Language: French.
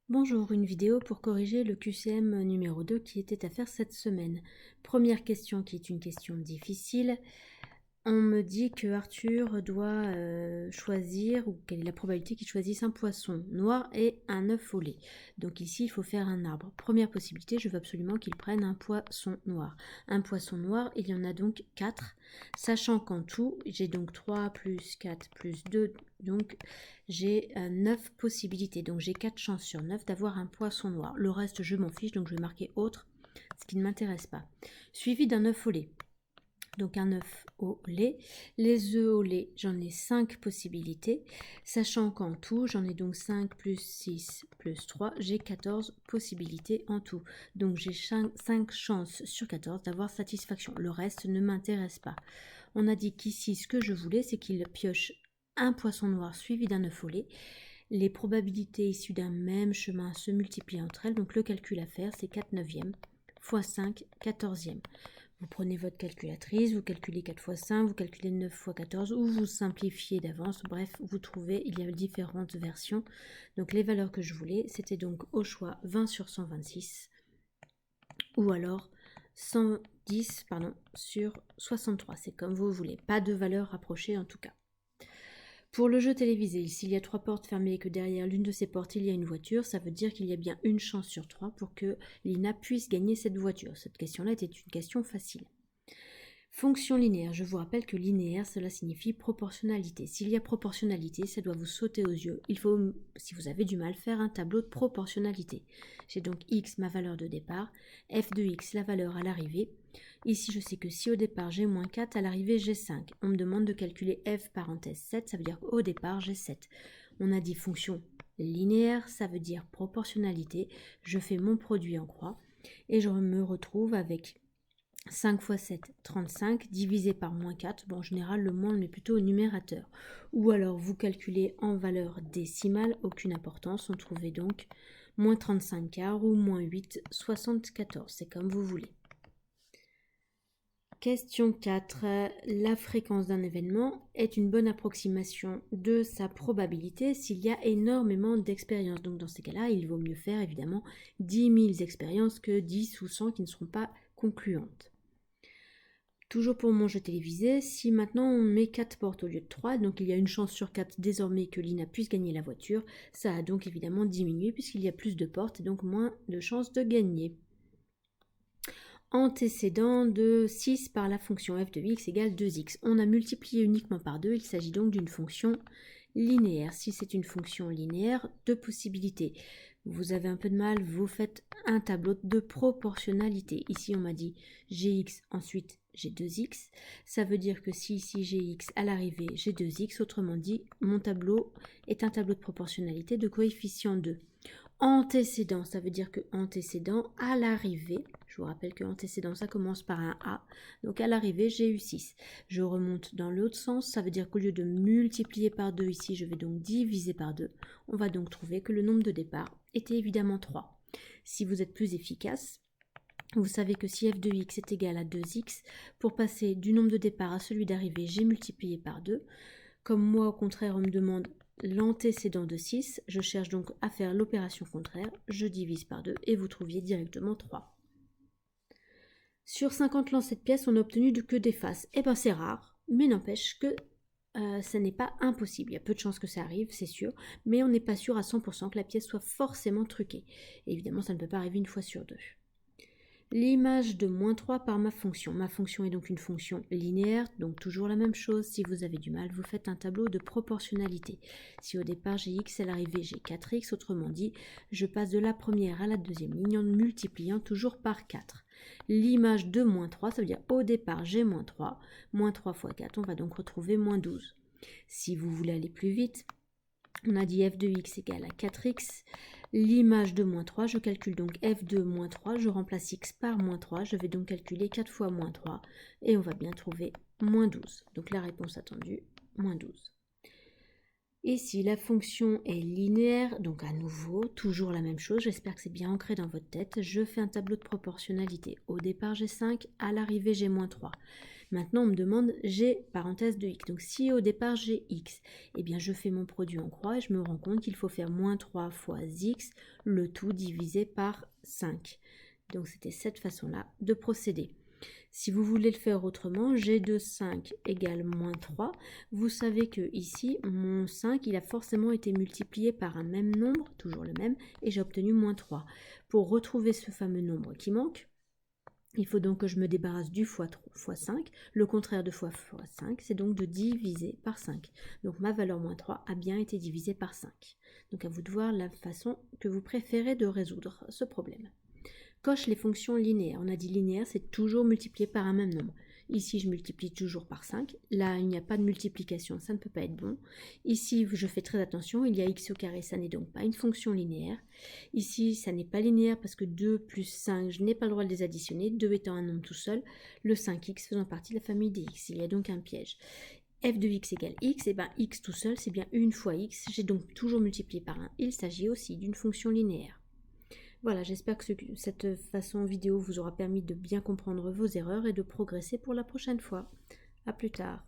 Bonjour, une vidéo pour corriger le QCM numéro 2 qui était à faire cette semaine. Première question qui est une question difficile. On me dit que Arthur doit choisir, ou quelle est la probabilité qu'il choisisse un poisson noir et un œuf au lait. Donc ici, il faut faire un arbre. Première possibilité, je veux absolument qu'il prenne un poisson noir. Un poisson noir, il y en a donc 4, sachant qu'en tout, j'ai donc 3 plus 4 plus 2, donc j'ai 9 possibilités. Donc j'ai 4 chances sur 9 d'avoir un poisson noir. Le reste, je m'en fiche, donc je vais marquer autre, ce qui ne m'intéresse pas. Suivi d'un œuf au lait. Donc un œuf au lait. Les œufs au lait, j'en ai 5 possibilités, sachant qu'en tout, j'en ai donc 5 plus 6 plus 3, j'ai 14 possibilités en tout. Donc j'ai 5 chances sur 14 d'avoir satisfaction. Le reste ne m'intéresse pas. On a dit qu'ici, ce que je voulais, c'est qu'il pioche un poisson noir suivi d'un œuf au lait. Les probabilités issues d'un même chemin se multiplient entre elles, donc le calcul à faire, c'est 4 neuvièmes fois 5 quatorzièmes. Vous prenez votre calculatrice, vous calculez 4 fois 5, vous calculez 9 fois 14, ou vous simplifiez d'avance. Bref, vous trouvez, il y a différentes versions. Donc les valeurs que je voulais, c'était donc au choix 20 sur 126, ou alors 110 sur 63. C'est comme vous voulez. Pas de valeur rapprochée en tout cas. Pour le jeu télévisé, s'il y a 3 portes fermées et que derrière l'une de ces portes il y a une voiture, ça veut dire qu'il y a bien une chance sur 3 pour que Lina puisse gagner cette voiture. Cette question-là était une question facile. Fonction linéaire, je vous rappelle que linéaire, cela signifie proportionnalité. S'il y a proportionnalité, ça doit vous sauter aux yeux. Il faut, si vous avez du mal, faire un tableau de proportionnalité. J'ai donc x, ma valeur de départ, f de x, la valeur à l'arrivée. Ici, je sais que si au départ j'ai moins 4, à l'arrivée j'ai 5. On me demande de calculer f parenthèse 7, ça veut dire qu'au départ j'ai 7. On a dit fonction linéaire, ça veut dire proportionnalité. Je fais mon produit en croix et je me retrouve avec 5 fois 7, 35, divisé par moins 4. Bon, en général, le moins, on est plutôt au numérateur. Ou alors, vous calculez en valeur décimale, aucune importance. On trouvait donc moins 35 quarts ou moins 8, 74. C'est comme vous voulez. Question 4. La fréquence d'un événement est une bonne approximation de sa probabilité s'il y a énormément d'expériences. Donc dans ces cas-là, il vaut mieux faire évidemment 10 000 expériences que 10 ou 100 qui ne seront pas concluantes. Toujours pour mon jeu télévisé, si maintenant on met 4 portes au lieu de 3, donc il y a une chance sur 4 désormais que Lina puisse gagner la voiture, ça a donc évidemment diminué puisqu'il y a plus de portes et donc moins de chances de gagner. Antécédent de 6 par la fonction f de x égale 2x. On a multiplié uniquement par 2, il s'agit donc d'une fonction linéaire. Si c'est une fonction linéaire, deux possibilités. Vous avez un peu de mal, vous faites un tableau de proportionnalité. Ici, on m'a dit gx, ensuite j'ai 2x. Ça veut dire que si ici j'ai x, à l'arrivée j'ai 2x. Autrement dit, mon tableau est un tableau de proportionnalité de coefficient 2. Antécédent, ça veut dire que antécédent à l'arrivée, je vous rappelle que antécédent ça commence par un A, donc à l'arrivée j'ai eu 6. Je remonte dans l'autre sens, ça veut dire qu'au lieu de multiplier par 2 ici, je vais donc diviser par 2. On va donc trouver que le nombre de départ était évidemment 3. Si vous êtes plus efficace, vous savez que si f de x est égal à 2x, pour passer du nombre de départ à celui d'arrivée, j'ai multiplié par 2. Comme moi, au contraire, on me demande l'antécédent de 6, je cherche donc à faire l'opération contraire, je divise par 2 et vous trouviez directement 3. Sur 50 lancers de pièces, on n'a obtenu que des faces. Eh bien c'est rare, mais n'empêche que ça n'est pas impossible. Il y a peu de chances que ça arrive, c'est sûr, mais on n'est pas sûr à 100% que la pièce soit forcément truquée. Et évidemment, ça ne peut pas arriver une fois sur deux. L'image de moins 3 par ma fonction. Ma fonction est donc une fonction linéaire, donc toujours la même chose. Si vous avez du mal, vous faites un tableau de proportionnalité. Si au départ j'ai x, à l'arrivée j'ai 4x, autrement dit, je passe de la première à la deuxième ligne en multipliant toujours par 4. L'image de moins 3, ça veut dire au départ j'ai moins 3 fois 4, on va donc retrouver moins 12. Si vous voulez aller plus vite, on a dit f de x égale à 4x. L'image de moins 3, je calcule donc f de moins 3, je remplace x par moins 3, je vais donc calculer 4 fois moins 3, et on va bien trouver moins 12. Donc la réponse attendue, moins 12. Ici, la fonction est linéaire, donc à nouveau, toujours la même chose, j'espère que c'est bien ancré dans votre tête. Je fais un tableau de proportionnalité. Au départ, j'ai 5, à l'arrivée, j'ai moins 3. Maintenant, on me demande g parenthèse de x. Donc si au départ j'ai x, eh bien je fais mon produit en croix et je me rends compte qu'il faut faire moins 3 fois x, le tout divisé par 5. Donc c'était cette façon-là de procéder. Si vous voulez le faire autrement, g de 5 égale moins 3. Vous savez que ici, mon 5, il a forcément été multiplié par un même nombre, toujours le même, et j'ai obtenu moins 3. Pour retrouver ce fameux nombre qui manque, il faut donc que je me débarrasse du fois 5. Le contraire de fois 5, c'est donc de diviser par 5. Donc ma valeur moins 3 a bien été divisée par 5. Donc à vous de voir la façon que vous préférez de résoudre ce problème. Coche les fonctions linéaires. On a dit linéaire, c'est toujours multiplié par un même nombre. Ici, je multiplie toujours par 5. Là, il n'y a pas de multiplication, ça ne peut pas être bon. Ici, je fais très attention, il y a x au carré, ça n'est donc pas une fonction linéaire. Ici, ça n'est pas linéaire parce que 2 plus 5, je n'ai pas le droit de les additionner, 2 étant un nombre tout seul, le 5x faisant partie de la famille des x. Il y a donc un piège. F de x égale x, et bien x tout seul, c'est bien une fois x. J'ai donc toujours multiplié par 1. Il s'agit aussi d'une fonction linéaire. Voilà, j'espère que cette façon vidéo vous aura permis de bien comprendre vos erreurs et de progresser pour la prochaine fois. À plus tard.